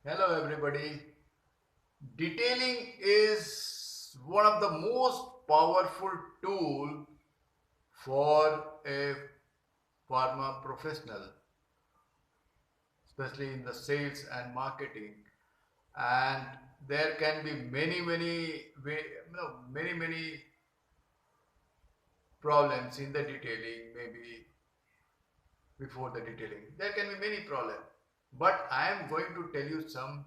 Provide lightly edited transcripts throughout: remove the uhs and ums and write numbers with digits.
Hello everybody. Detailing is one of the most powerful tool for a pharma professional, especially in the sales and marketing. And there can be many problems in the detailing, maybe before the detailing. There can be many problems. But I am going to tell you some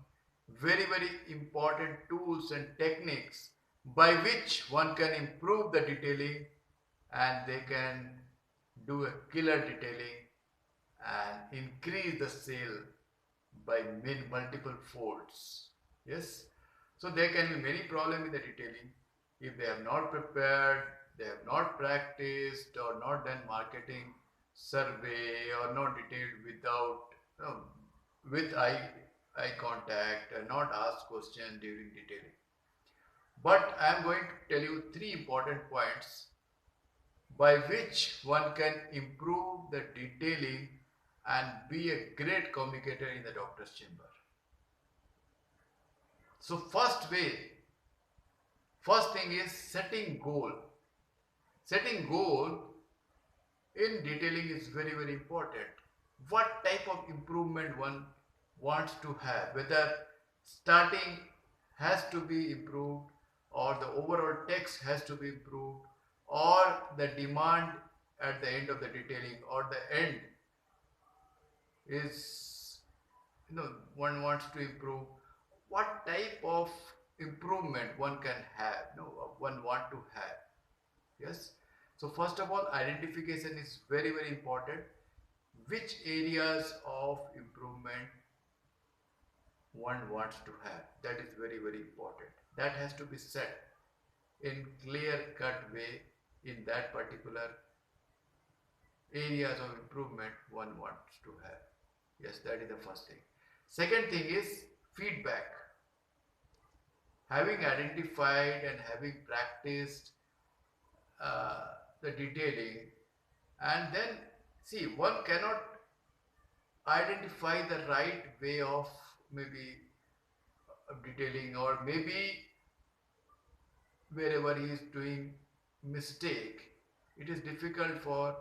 very important tools and techniques by which one can improve the detailing and they can do a killer detailing and increase the sale by multiple folds. Yes. So there can be many problems in the detailing if they have not prepared, they have not practiced or not done marketing survey or not detailed without with eye contact and not ask questions during detailing. But I am going to tell you three important points by which one can improve the detailing and be a great communicator in the doctor's chamber. So first thing is setting goal. Setting goal in detailing is very important. What type of improvement one wants to have, whether starting has to be improved or the overall text has to be improved or the demand at the end of the detailing or the end is one wants to improve. What type of improvement one can have, one want to have. Yes. So first of all, identification is very important. Which areas of improvement one wants to have, that is very important. That has to be set in clear cut way in that particular areas of improvement one wants to have. Yes, that is the first thing. Second thing is feedback. Having identified and having practiced uh, the detailing, and then see, one cannot identify the right way of maybe detailing, or maybe wherever he is doing mistake, it is difficult for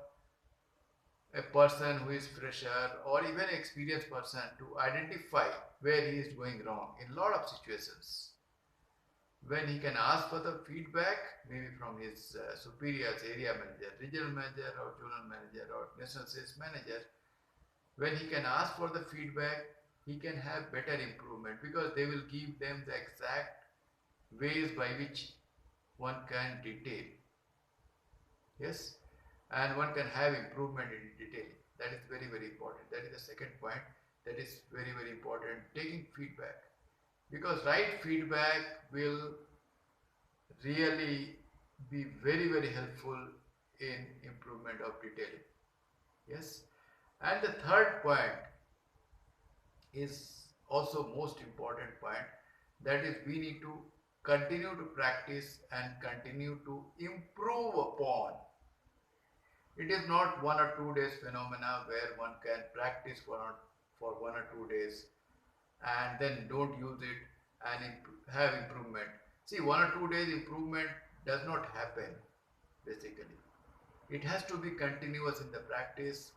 a person who is fresher or even experienced person to identify where he is going wrong in lot of situations. When he can ask for the feedback, maybe from his superiors, area manager, regional manager or zonal manager or national sales manager, when he can ask for the feedback, he can have better improvement because they will give them the exact ways by which one can detail. Yes, and one can have improvement in detailing. That is very important. That is the second point. That is very important. Taking feedback, because right feedback will really be very helpful in improvement of detailing. Yes, and the third point is also most important point, that is we need to continue to practice and continue to improve upon. It is not 1 or 2 days phenomena where one can practice for 1 or 2 days and then don't use it and have improvement. See, 1 or 2 days improvement does not happen basically. It has to be continuous in the practice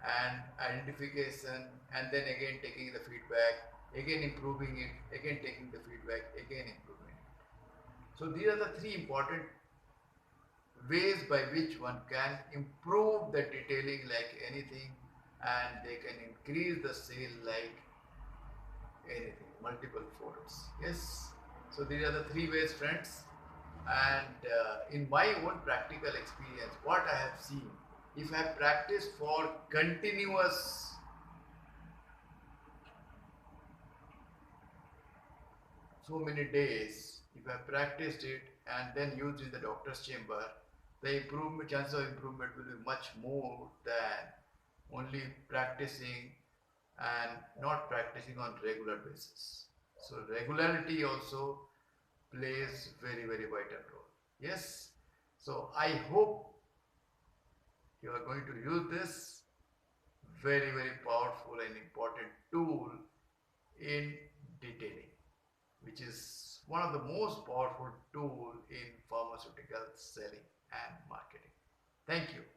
and identification, and then again taking the feedback, again improving it, again taking the feedback, again improving it. So these are the three important ways by which one can improve the detailing like anything, and they can increase the sale like anything, multiple folds. Yes. So these are the three ways, friends. And in my own practical experience, what I have seen, if I have practiced for continuous so many days, if I have practiced it and then used in the doctor's chamber, the improvement chance of improvement will be much more than only practicing and not practicing on regular basis. So regularity also plays very vital role. Yes. So I hope you are going to use this very powerful and important tool in which is one of the most powerful tool in pharmaceutical selling and marketing. Thank you.